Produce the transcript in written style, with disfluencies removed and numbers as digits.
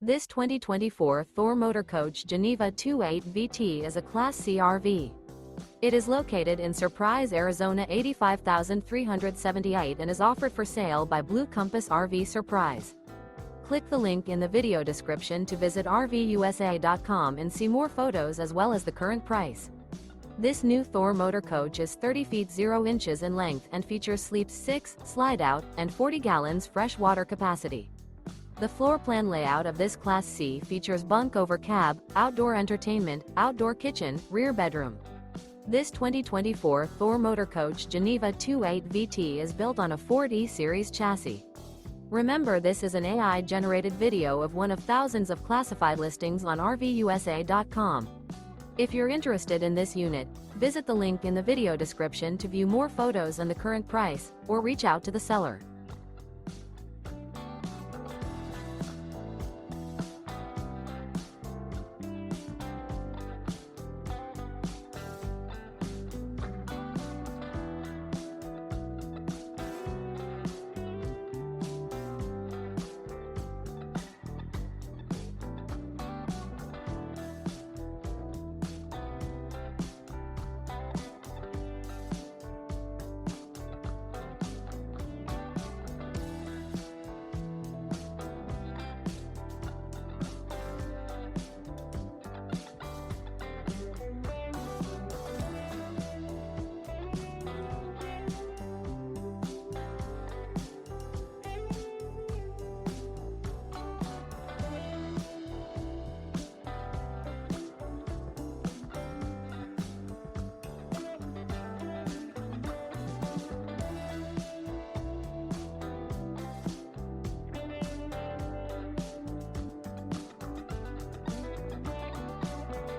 This 2024 Thor Motor Coach Geneva 28 VT is a Class C RV. It is located in Surprise, Arizona 85378 and is offered for sale by Blue Compass RV Surprise. Click the link in the video description to visit RVUSA.com and see more photos as well as the current price. This new Thor Motor Coach is 30 feet 0 inches in length and features sleeps 6, slide-out, and 40 gallons fresh water capacity. The floor plan layout of this Class C features bunk over cab, outdoor entertainment, outdoor kitchen, rear bedroom. This 2024 Thor Motor Coach Geneva 28 VT is built on a Ford E-Series chassis. Remember, this is an AI-generated video of one of thousands of classified listings on RVUSA.com. If you're interested in this unit, visit the link in the video description to view more photos and the current price, or reach out to the seller.